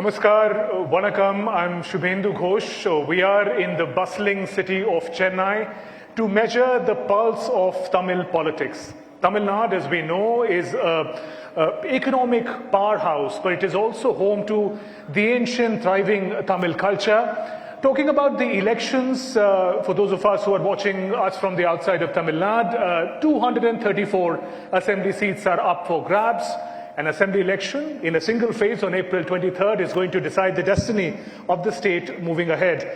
Namaskar, Vanakkam, I'm Shubhendu Ghosh. We are in the bustling city of Chennai to measure the pulse of Tamil politics. Tamil Nadu, as we know, is an economic powerhouse, but it is also home to the ancient, thriving Tamil culture. Talking about the elections, for those of us who are watching us from the outside of Tamil Nadu, 234 assembly seats are up for grabs. An assembly election in a single phase on April 23rd is going to decide the destiny of the state moving ahead.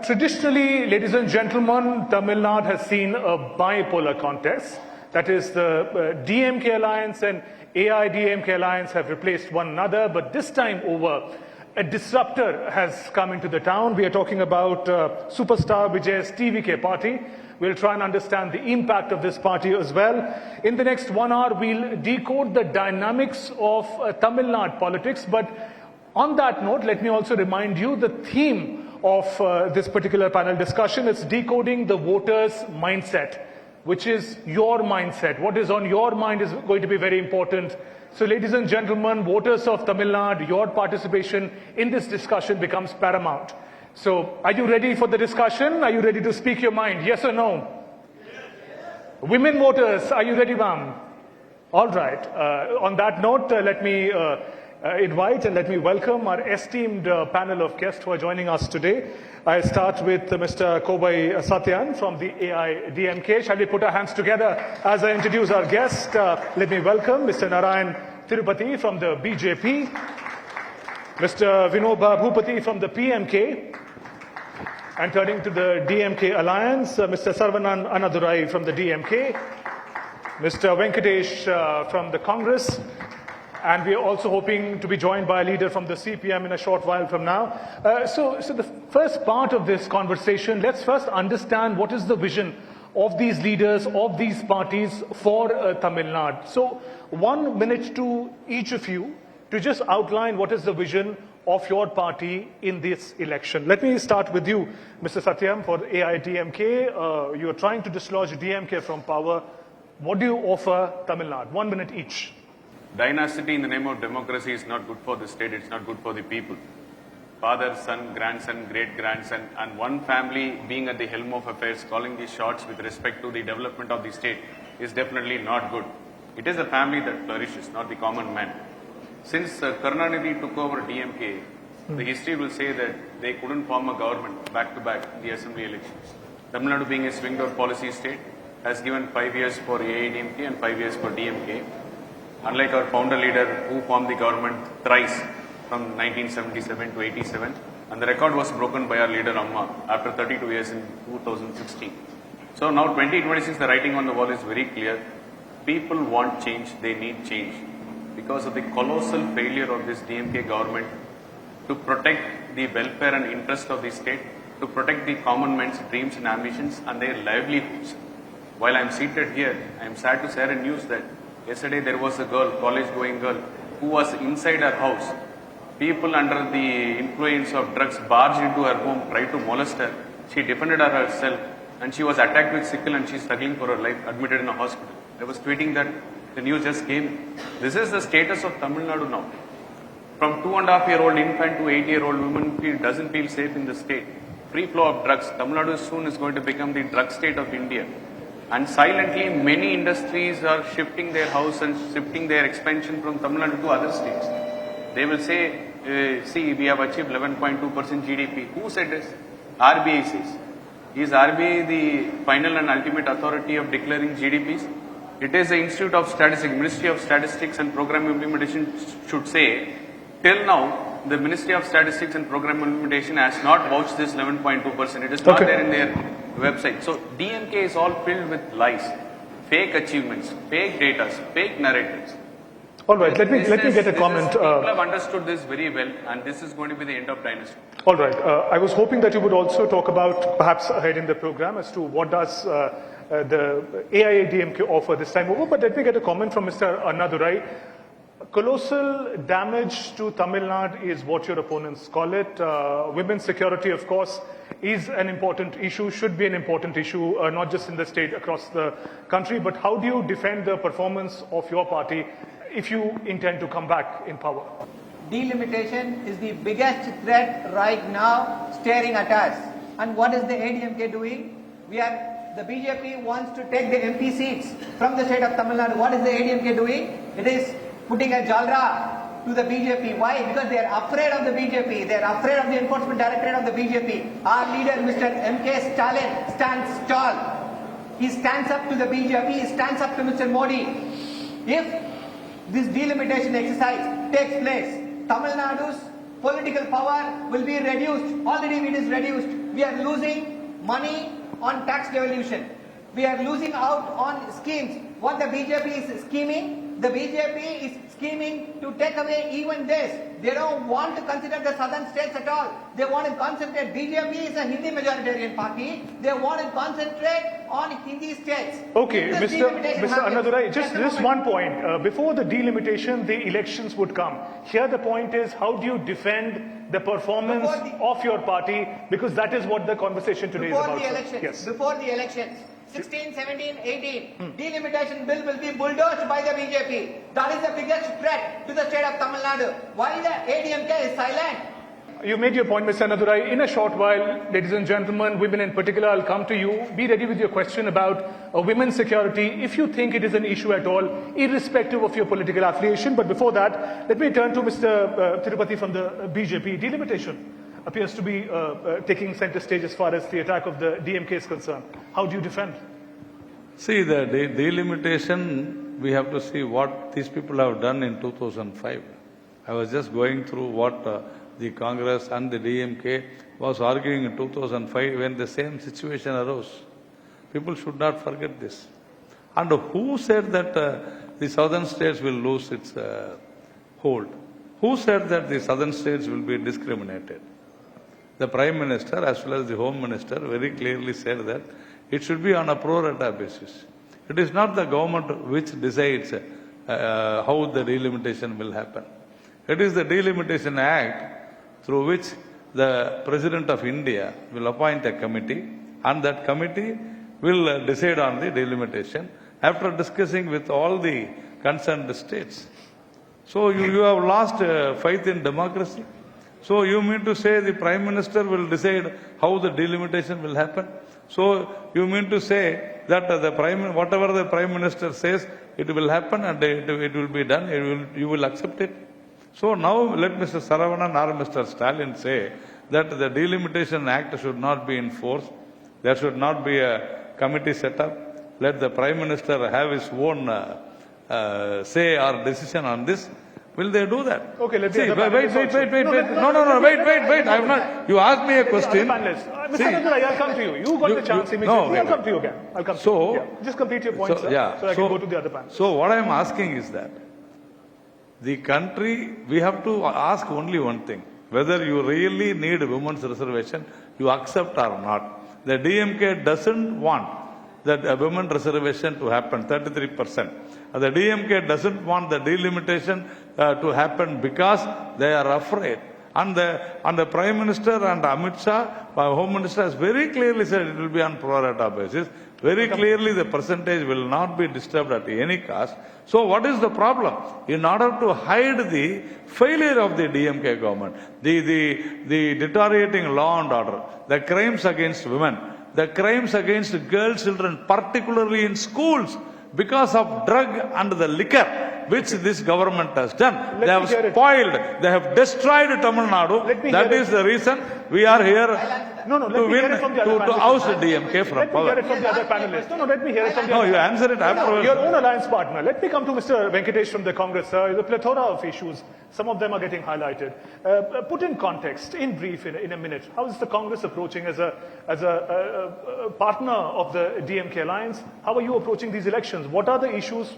Traditionally, ladies and gentlemen, Tamil Nadu has seen a bipolar contest. That is, the DMK alliance and AIADMK alliance have replaced one another, but this time over, a disruptor has come into the town. We are talking about superstar Vijay's TVK party. We'll try and understand the impact of this party as well. In the next 1 hour, we'll decode the dynamics of Tamil Nadu politics. But on that note, let me also remind you the theme of this particular panel discussion is decoding the voters' mindset, which is your mindset. What is on your mind is going to be very important. So, ladies and gentlemen, voters of Tamil Nadu, your participation in this discussion becomes paramount. So, are you ready for the discussion? Are you ready to speak your mind? Yes or no? Yes. Women voters, are you ready, ma'am? All right. On that note, let me invite and let me welcome our esteemed panel of guests who are joining us today. I start with Mr. Kobai Satyan from the AIADMK. Shall we put our hands together as I introduce our guest? Let me welcome Mr. Narayan Tirupati from the BJP, Mr. Vinoba Bhupati from the PMK, and turning to the DMK alliance, Mr. Sarvanan Annadurai from the DMK, Mr. Venkatesh from the Congress, and we are also hoping to be joined by a leader from the CPM in a short while from now. So the first part of this conversation, let's first understand what is the vision of these leaders, of these parties for Tamil Nadu. So 1 minute to each of you to just outline what is the vision of your party in this election. Let me start with you, Mr. Satyam, for AIADMK. You are trying to dislodge DMK from power. What do you offer Tamil Nadu? 1 minute each. Dynasty in the name of democracy is not good for the state, it's not good for the people. Father, son, grandson, great-grandson, and one family being at the helm of affairs, calling the shots with respect to the development of the state is definitely not good. It is a family that flourishes, not the common man. Since Karunanidhi took over DMK, the history will say that they couldn't form a government back-to-back the assembly elections. Tamil Nadu, being a swing-out policy state, has given 5 years for AIADMK and 5 years for DMK. Unlike our founder leader who formed the government thrice from 1977 to 87, and the record was broken by our leader Amma after 32 years in 2016. So now 2026, the writing on the wall is very clear. People want change, they need change. Because of the colossal failure of this DMK government to protect the welfare and interest of the state, to protect the common man's dreams and ambitions and their livelihoods. While I am seated here, I am sad to share a news that yesterday there was a girl, college-going girl, who was inside her house. People under the influence of drugs barged into her home, tried to molest her. She defended herself and she was attacked with sickle and she is struggling for her life, admitted in a hospital. I was tweeting that the news just came. This is the status of Tamil Nadu now. From 2.5-year-old infant to 8-year-old woman doesn't feel safe in the state. Free flow of drugs. Tamil Nadu soon is going to become the drug state of India. And silently, many industries are shifting their house and shifting their expansion from Tamil Nadu to other states. They will say, see, we have achieved 11.2% GDP. Who said this? RBI says. Is RBI the final and ultimate authority of declaring GDPs? It is the Institute of Statistics, Ministry of Statistics and Program Implementation should say, till now, the Ministry of Statistics and Program Implementation has not vouched this 11.2%. It is not there in their website. So DMK is all filled with lies, fake achievements, fake data, fake narratives. All right, let me get a comment. People have understood this very well, and this is going to be the end of dynasty. All right, I was hoping that you would also talk about, perhaps ahead in the program, as to what does the AIADMK offer this time over. But let me get a comment from Mr. Annadurai. Colossal damage to Tamil Nadu is what your opponents call it. Women's security, of course, is an important issue, should be an important issue, not just in the state, across the country. But how do you defend the performance of your party if you intend to come back in power? delimitation is the biggest threat right now staring at us. And what is the AIADMK doing? The BJP wants to take the MP seats from the state of Tamil Nadu. What is the AIADMK doing? It is putting a jalra to the BJP. Why? Because they are afraid of the BJP. They are afraid of the Enforcement Directorate of the BJP. Our leader, Mr. M.K. Stalin, stands tall. He stands up to the BJP. He stands up to Mr. Modi. If this delimitation exercise takes place, Tamil Nadu's political power will be reduced. Already it is reduced. We are losing money on tax devolution. We are losing out on schemes. What the BJP is scheming, the BJP is scheming to take away even this. They don't want to consider the southern states at all. They want to concentrate. BJP is a Hindi majoritarian party. They want to concentrate on Hindi states. Okay, Mr. Annadurai, just one point. Before the delimitation, the elections would come. Here the point is, how do you defend the performance of your party? Because that is what the conversation today is about. Before the elections, 16, 17, 18, delimitation bill will be bulldozed by the BJP. That is the biggest threat to the state of Tamil Nadu. Why the AIADMK is silent? You made your point, Mr. Nadurai. In a short while, ladies and gentlemen, women in particular, I'll come to you. Be ready with your question about women's security, if you think it is an issue at all, irrespective of your political affiliation. But before that, let me turn to Mr. Tirupati from the BJP. Delimitation appears to be taking center stage as far as the attack of the DMK is concerned. How do you defend? See, the delimitation, we have to see what these people have done in 2005. I was just going through what the Congress and the DMK was arguing in 2005 when the same situation arose. People should not forget this. And who said that the southern states will lose its hold? Who said that the southern states will be discriminated? The Prime Minister as well as the Home Minister very clearly said that it should be on a pro rata basis. It is not the government which decides how the delimitation will happen. It is the Delimitation Act through which the President of India will appoint a committee, and that committee will decide on the delimitation after discussing with all the concerned states. So you have lost faith in democracy. So you mean to say the Prime Minister will decide how the delimitation will happen? So you mean to say that whatever the Prime Minister says, it will happen and it will be done, you will accept it? So now let Mr. Saravanan or Mr. Stalin say that the Delimitation Act should not be enforced. There should not be a committee set up. Let the Prime Minister have his own say or decision on this. Will they do that? Okay, let's see. Wait. No, wait. I'm not. You asked me a question. Mr. Nadurai, I'll come to you. You got the chance immediately. I'll come to you again. Just complete your point, sir, so I can go to the other panel. So what I'm asking is that the country, we have to ask only one thing: whether you really need women's reservation, you accept or not. The DMK doesn't want that a women reservation to happen, 33%. The DMK doesn't want the delimitation to happen because they are afraid. And the Prime Minister and Amit Shah, Home Minister, has very clearly said it will be on pro rata basis. Very clearly the percentage will not be disturbed at any cost. So what is the problem? In order to hide the failure of the DMK government, the deteriorating law and order, the crimes against women, the crimes against girl children, particularly in schools, because of drug and the liquor, which this government has done. They have spoiled, they have destroyed Tamil Nadu. That is the reason we are here to win, to oust DMK from power. Let me hear it from the other panelists. Let me hear it from the other you answer it afterwards. Your own alliance partner. Let me come to Mr. Venkatesh from the Congress. The plethora of issues, some of them are getting highlighted. Put in context, in brief, in a minute, how is the Congress approaching as a partner of the DMK alliance? How are you approaching these elections? What are the issues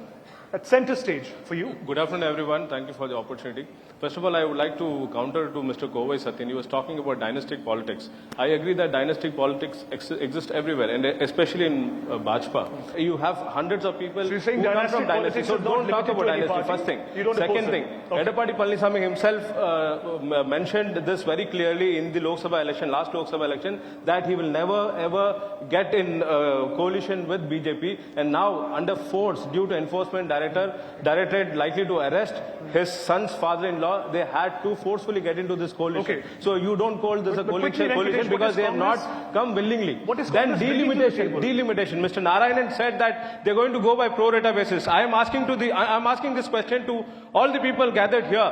at center stage for you? Good afternoon, everyone. Thank you for the opportunity. First of all, I would like to counter to Mr. Kovai Satyan. He was talking about dynastic politics. I agree that dynastic politics exist everywhere, and especially in Bajpa. You have hundreds of people who come from dynasty. So don't talk about dynasty, first thing. Second thing, Edapadi Palaniswamy himself mentioned this very clearly in the last Lok Sabha election, that he will never ever get in coalition with BJP, and now under force due to Enforcement directorate likely to arrest his son's father-in-law, they had to forcefully get into this coalition. Okay. So you don't call this a quickly, coalition because they have not come willingly. What is then Congress bringing to the table? delimitation. Mr. Narayanan said that they're going to go by pro rata basis. I'm asking this question to all the people gathered here.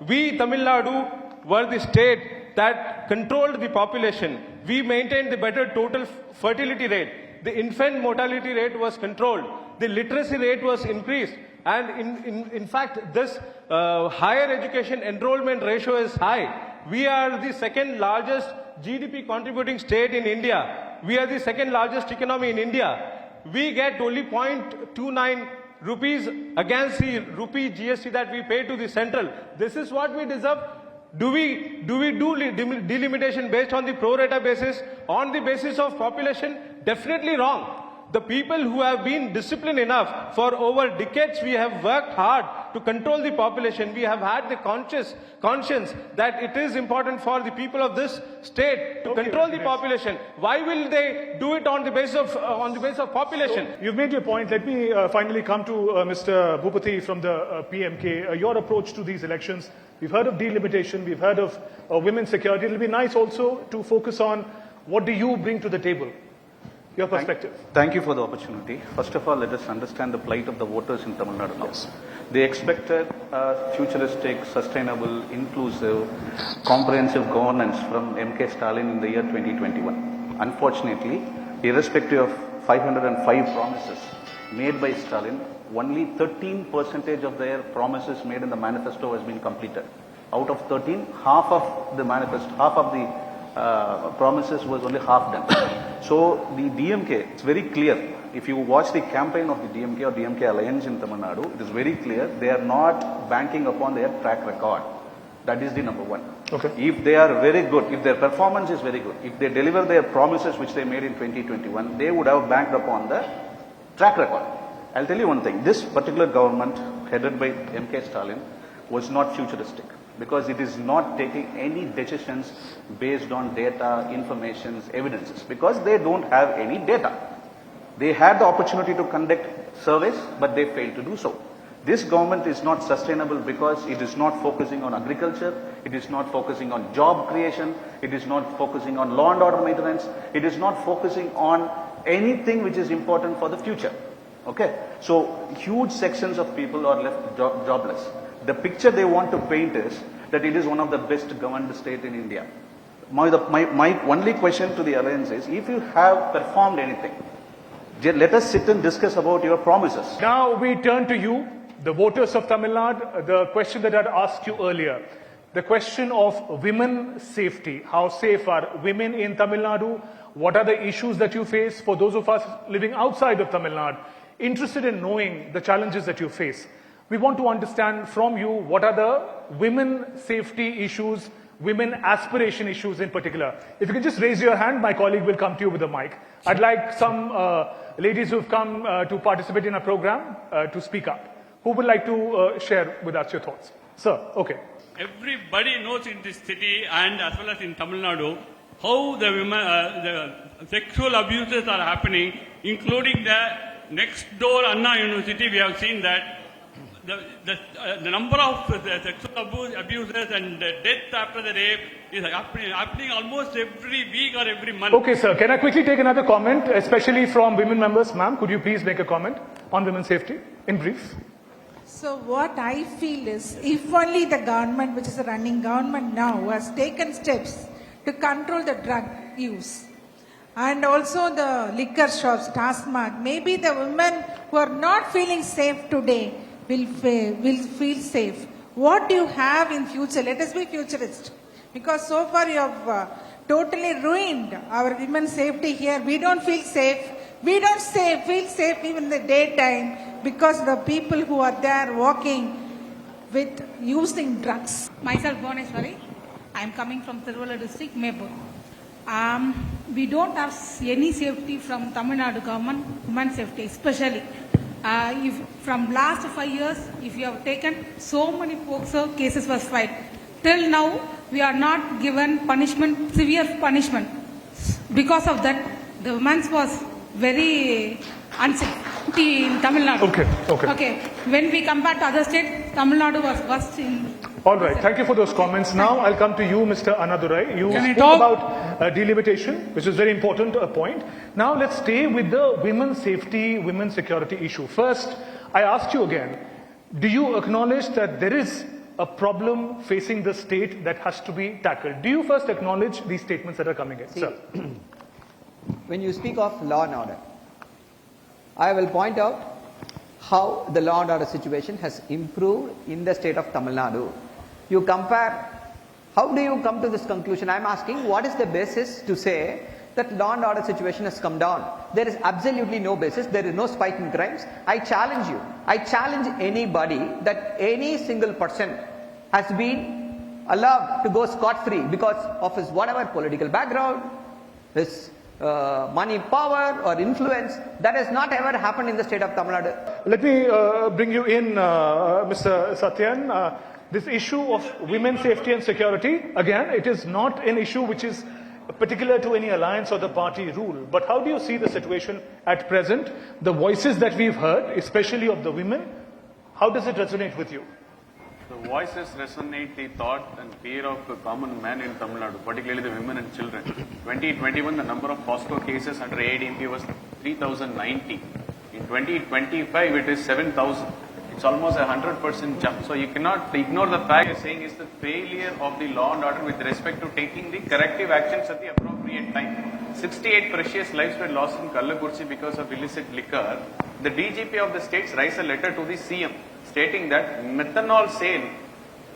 We, Tamil Nadu, were the state that controlled the population. We maintained the better total fertility rate. The infant mortality rate was controlled. The literacy rate was increased. And in fact, this higher education enrollment ratio is high. We are the second largest GDP contributing state in India. We are the second largest economy in India. We get only 0.29 rupees against the rupee GST that we pay to the central. This is what we deserve. Do we do delimitation based on the pro rata basis, on the basis of population? Definitely wrong. The people who have been disciplined enough for over decades, we have worked hard to control the population. We have had the conscience that it is important for the people of this state to control the population. Why will they do it on the basis of population? So, you've made your point. Let me finally come to Mr. Bhupati from the PMK. Your approach to these elections. We've heard of delimitation. We've heard of women's security. It'll be nice also to focus on what do you bring to the table. Your perspective. Thank you for the opportunity. First of all, let us understand the plight of the voters in Tamil Nadu now. Yes. They expected futuristic, sustainable, inclusive, comprehensive governance from MK Stalin in the year 2021. Unfortunately, irrespective of 505 promises made by Stalin, only 13% of their promises made in the manifesto has been completed. Out of 13, half of the manifesto, half of the promises was only half done. So the DMK, it's very clear. If you watch the campaign of the DMK or DMK alliance in Tamil Nadu, it is very clear they are not banking upon their track record. That is the number one. Okay. If they are very good, if their performance is very good, if they deliver their promises which they made in 2021, they would have banked upon the track record. I'll tell you one thing. This particular government, headed by MK Stalin, was not futuristic, because it is not taking any decisions based on data, information, evidences, because they don't have any data. They had the opportunity to conduct surveys, but they failed to do so. This government is not sustainable because it is not focusing on agriculture, it is not focusing on job creation, it is not focusing on law and order maintenance, it is not focusing on anything which is important for the future. Okay? So, huge sections of people are left jobless. The picture they want to paint is that it is one of the best governed state in India. My only question to the alliance is, if you have performed anything, let us sit and discuss about your promises. Now we turn to you, the voters of Tamil Nadu, the question that I'd asked you earlier. The question of women safety. How safe are women in Tamil Nadu? What are the issues that you face? For those of us living outside of Tamil Nadu, interested in knowing the challenges that you face. We want to understand from you what are the women safety issues, women aspiration issues in particular. If you can just raise your hand, my colleague will come to you with a mic. I'd like some ladies who've come to participate in our program to speak up. Who would like to share with us your thoughts? Sir, okay. Everybody knows in this city and as well as in Tamil Nadu how the women, the sexual abuses are happening, including the next door Anna University. We have seen that the number of sexual abuses and death after the rape is happening almost every week or every month. Okay, sir. Can I quickly take another comment, especially from women members? Ma'am, could you please make a comment on women's safety in brief? So what I feel is, if only the government, which is a running government now, has taken steps to control the drug use, and also the liquor shops, Tasmart, maybe the women who are not feeling safe today will feel safe. What do you have in future? Let us be futurist. Because so far you have totally ruined our women's safety here. We don't feel safe. We don't feel safe even in the daytime because the people who are there walking with using drugs. Myself, Bhuvaneshwari. I am coming from Tiruvallur district, Mebur. We don't have any safety from Tamil Nadu government, women's safety especially. If from last 5 years, if you have taken so many POCSO cases was filed, till now we are not given punishment, severe punishment. Because of that, the women's was very unsafe. in Tamil Nadu. Okay. When we compare to other states, Tamil Nadu was worst in. All right, thank you for those comments. Now I'll come to you, Mr. Anadurai. You Can I spoke talk? about delimitation, which is very important point. Now let's stay with the women's safety, women's security issue. First, I asked you again, do you acknowledge that there is a problem facing the state that has to be tackled? Do you first acknowledge these statements that are coming in? See, Sir. when you speak of law and order, I will point out how the law and order situation has improved in the state of Tamil Nadu. You compare, how do you come to this conclusion? I am asking, what is the basis to say that law and order situation has come down? There is absolutely no basis. There is no spike in crimes. I challenge you. I challenge anybody that any single person has been allowed to go scot-free because of his whatever political background, his money, power or influence. That has not ever happened in the state of Tamil Nadu. Let me bring you in, Mr. Satyan. This issue of women's safety and security, again, it is not an issue which is particular to any alliance or the party rule. But how do you see the situation at present? The voices that we've heard, especially of the women, how does it resonate with you? The voices resonate the thought and fear of a common man in Tamil Nadu, particularly the women and children. 2021, the number of POSCO cases under AIADMK was 3,090. In 2025, it is 7,000. It's almost a 100% jump. So you cannot ignore the fact you're saying is the failure of the law and order with respect to taking the corrective actions at the appropriate time. 68 precious lives were lost in Kallakurchi because of illicit liquor. The DGP of the states writes a letter to the CM stating that methanol sale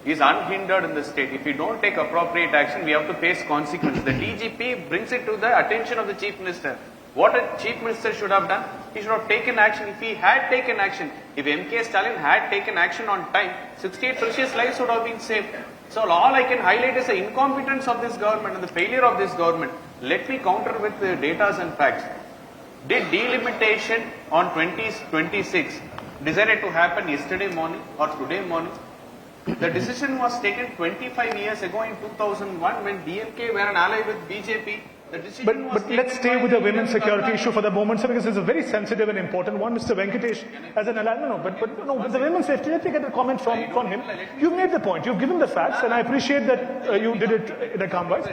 is unhindered in the state. If we don't take appropriate action, we have to face consequences. The DGP brings it to the attention of the Chief Minister. What a Chief Minister should have done, he should have taken action. If he had taken action, if MK Stalin had taken action on time, 68 precious lives would have been saved. So all I can highlight is the incompetence of this government and the failure of this government. Let me counter with the data and facts. Did delimitation on 2026 decided to happen yesterday morning or today morning? The decision was taken 25 years ago in 2001 when DMK were an ally with BJP. But let's stay with the women's security issue for the moment, sir, because it's a very sensitive and important one. Mr. Venkatesh, as an ally, but the women's safety, let me get a comment from him. You've made the point, you've given the facts, and I appreciate that you did it in a calm voice.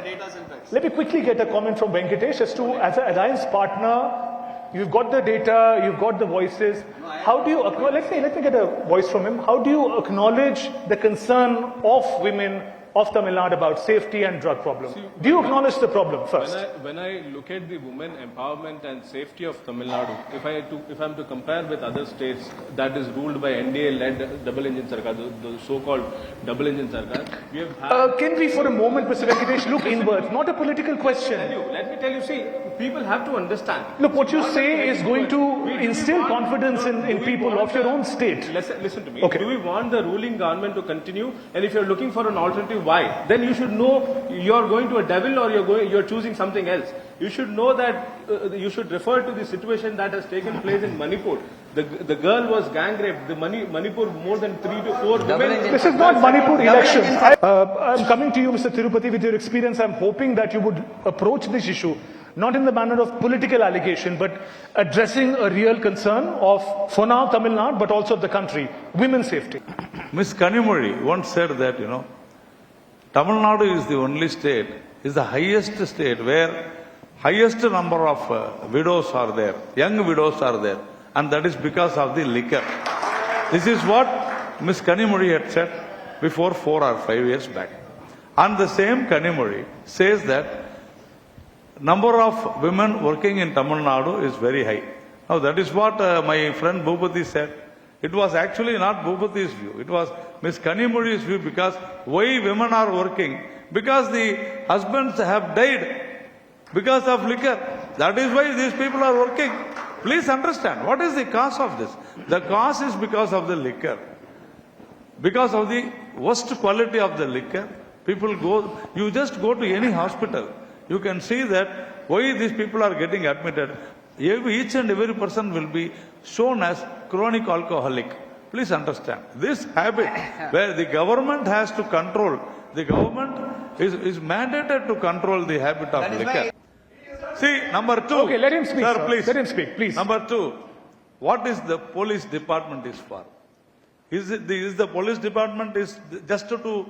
Let me quickly get a comment from Venkatesh as to, as an alliance partner, you've got the data, you've got the voices. How do you acknowledge, let me get a voice from him. How do you acknowledge the concern of women of Tamil Nadu about safety and drug problem? Do you acknowledge the problem first? When I look at the women empowerment and safety of Tamil Nadu, if I'm to compare with other states that is ruled by NDA-led double-engine sarkar, the so-called double-engine sarkar, we have had... Can we for a moment, Mr. Venkatesh, look inwards? Not a political question. Let me tell you, see, people have to understand. Look, what you say is going to instill confidence in people of your own state. Listen to me. Okay. Do we want the ruling government to continue? And if you're looking for an alternative, why? Then you should know you're going to a devil or you're choosing something else. You should know that you should refer to the situation that has taken place in Manipur. The girl was gang raped. The Manipur, more than 3 to 4 women. This is not Manipur elections. I'm coming to you, Mr. Tirupati, with your experience. I'm hoping that you would approach this issue not in the manner of political allegation, but addressing a real concern of, for now, Tamil Nadu, but also of the country, women's safety. Ms. Kanimuri once said that, Tamil Nadu is the only state, is the highest state where highest number of widows are there, young widows are there, and that is because of the liquor. This is what Ms. Kanimuri had said before 4 or 5 years back. And the same Kanimuri says that number of women working in Tamil Nadu is very high. Now that is what my friend Bhupati said. It was actually not Bhupati's view. It was Ms. Kanimuri's view, because why women are working? Because the husbands have died because of liquor. That is why these people are working. Please understand, what is the cause of this? The cause is because of the liquor. Because of the worst quality of the liquor, people go, you just go to any hospital, you can see that why these people are getting admitted. Each and every person will be shown as chronic alcoholic. Please understand, this habit where the government has to control, the government is mandated to control the habit of liquor. See, number 2. Okay, let him speak, sir, please. Let him speak, please. Number 2, what is the police department is for? Is the police department is just to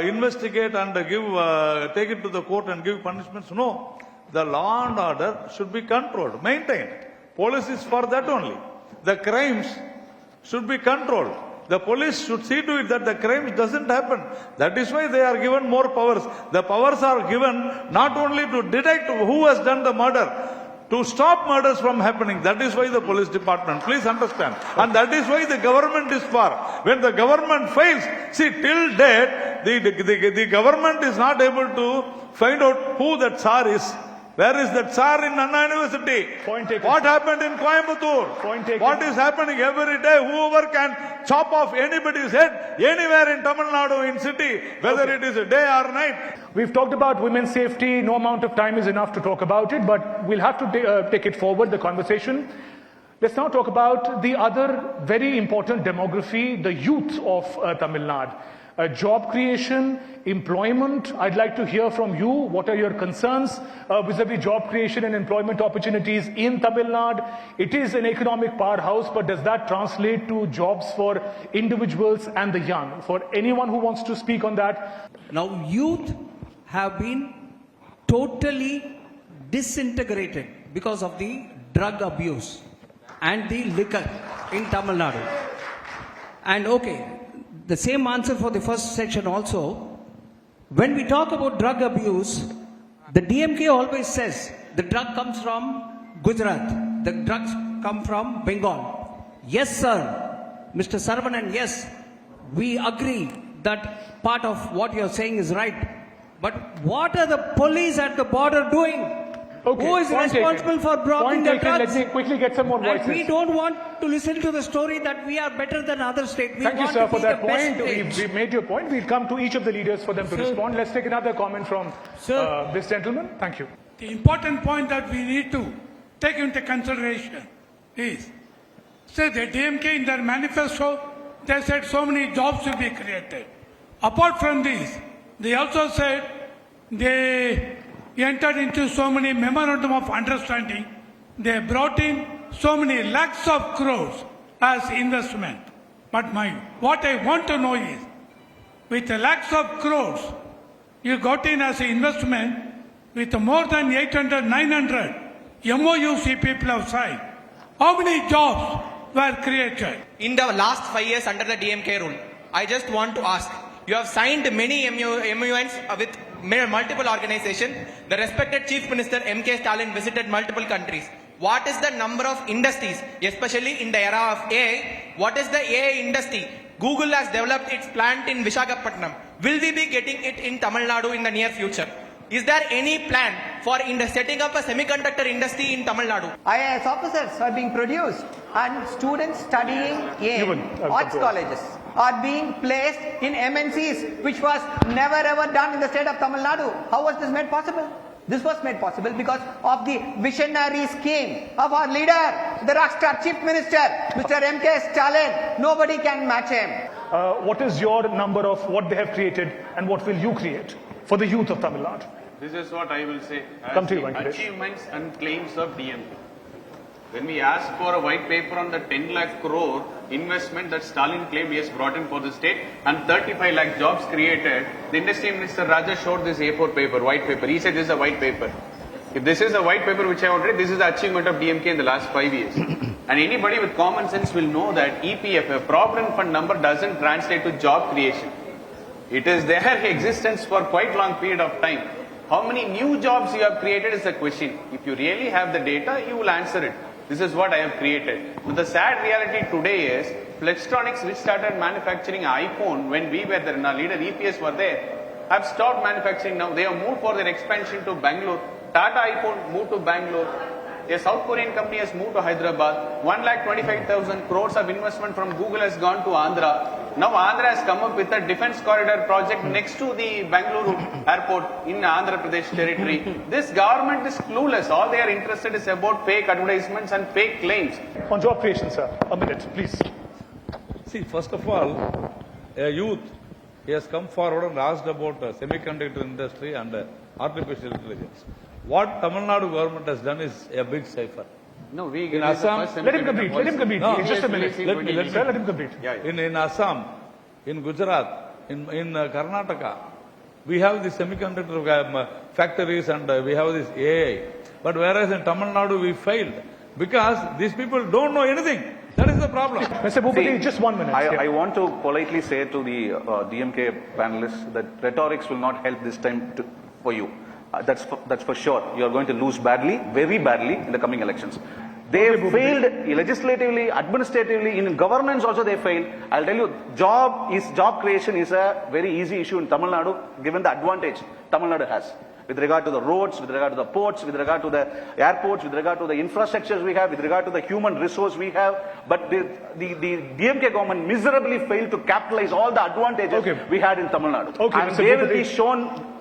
investigate and take it to the court and give punishments? No, the law and order should be controlled, maintained. Police is for that only. The crimes should be controlled. The police should see to it that the crimes doesn't happen. That is why they are given more powers. The powers are given not only to detect who has done the murder, to stop murders from happening. That is why the police department, please understand. And that is why the government is for. When the government fails, see, till date, the government is not able to find out who that Tsar is. Where is that Tsar in Anna University? Point taken. What happened in Coimbatore? Point taken. What is happening every day? Whoever can chop off anybody's head anywhere in Tamil Nadu in city, whether it is a day or night. We've talked about women's safety. No amount of time is enough to talk about it, but we'll have to take it forward, the conversation. Let's now talk about the other very important demography, the youth of Tamil Nadu. Job creation, employment. I'd like to hear from you. What are your concerns vis-a-vis job creation and employment opportunities in Tamil Nadu? It is an economic powerhouse, but does that translate to jobs for individuals and the young? For anyone who wants to speak on that. Now, youth have been totally disintegrated because of the drug abuse and the liquor in Tamil Nadu. And okay, the same answer for the first section also. When we talk about drug abuse, the DMK always says the drug comes from Gujarat, the drugs come from Bengal. Yes, sir, Mr. Saravanan, yes, we agree that part of what you're saying is right. But what are the police at the border doing? Okay, who is responsible for blocking the drugs? Let me quickly get some more voices. And we don't want to listen to the story that we are better than other states. Thank you, sir, for that point. We've made your point. We'll come to each of the leaders for them to respond. Let's take another comment from this gentleman. Thank you. The important point that we need to take into consideration is, say the DMK in their manifesto, they said so many jobs will be created. Apart from this, they also said they entered into so many memorandum of understanding. They brought in so many lakhs of crores as investment. But what I want to know is, with the lakhs of crores you got in as an investment, with more than 800, 900 MOUs people have signed, how many jobs were created? In the last 5 years under the DMK rule, I just want to ask, you have signed many MOUs with multiple organizations. The respected Chief Minister M.K. Stalin visited multiple countries. What is the number of industries, especially in the era of AI? What is the AI industry? Google has developed its plant in Visakhapatnam. Will we be getting it in Tamil Nadu in the near future? Is there any plan for setting up a semiconductor industry in Tamil Nadu? IAS officers are being produced and students studying in arts colleges are being placed in MNCs, which was never ever done in the state of Tamil Nadu. How was this made possible? This was made possible because of the visionary scheme of our leader, the rockstar Chief Minister, Mr. M.K. Stalin. Nobody can match him. What is your number of what they have created and what will you create for the youth of Tamil Nadu? This is what I will say. Come to you, Venkatesh. Achievements and claims of DMK. When we asked for a white paper on the 10 lakh crore investment that Stalin claimed he has brought in for the state and 35 lakh jobs created, the industry minister Raja showed this A4 paper, white paper. He said this is a white paper. If this is a white paper which I have read, this is the achievement of DMK in the last 5 years. And anybody with common sense will know that EPF, a Provident Fund number, doesn't translate to job creation. It is their existence for quite long period of time. How many new jobs you have created is the question. If you really have the data, you will answer it. This is what I have created. But the sad reality today is, Flextronics, which started manufacturing iPhone when we were there and our leader EPS were there, have stopped manufacturing now. They have moved for their expansion to Bangalore. Tata iPhone moved to Bangalore. A South Korean company has moved to Hyderabad. 1,25,000 crores of investment from Google has gone to Andhra. Now Andhra has come up with a defense corridor project next to the Bangalore airport in Andhra Pradesh territory. This government is clueless. All they are interested is about fake advertisements and fake claims. On job creation, sir. A minute, please. See, first of all, a youth, he has come forward and asked about semiconductor industry and artificial intelligence. What Tamil Nadu government has done is a big cipher. No, we In Assam, Let him complete. Let him complete. No. It's just a minute. Sir, let him complete. in Assam, in Gujarat, in Karnataka, we have the semiconductor factories and we have this AI. But whereas in Tamil Nadu we failed because these people don't know anything. That is the problem. Mr. Bhupati, just 1 minute. I want to politely say to the DMK panelists that rhetorics will not help this time for you. That's for sure. You are going to lose badly, very badly in the coming elections. They failed legislatively, administratively, in governance also they failed. I'll tell you, job creation is a very easy issue in Tamil Nadu, given the advantage Tamil Nadu has. With regard to the roads, with regard to the ports, with regard to the airports, with regard to the infrastructures we have, with regard to the human resource we have. But the DMK government miserably failed to capitalize all the advantages we had in Tamil Nadu. And Mr. they will Bhupati. be shown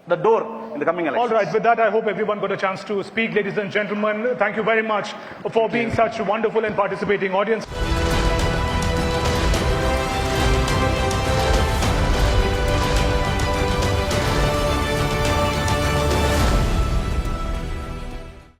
the door in the coming elections. All right, with that, I hope everyone got a chance to speak. Ladies and gentlemen, thank you very much for being such a wonderful and participating audience.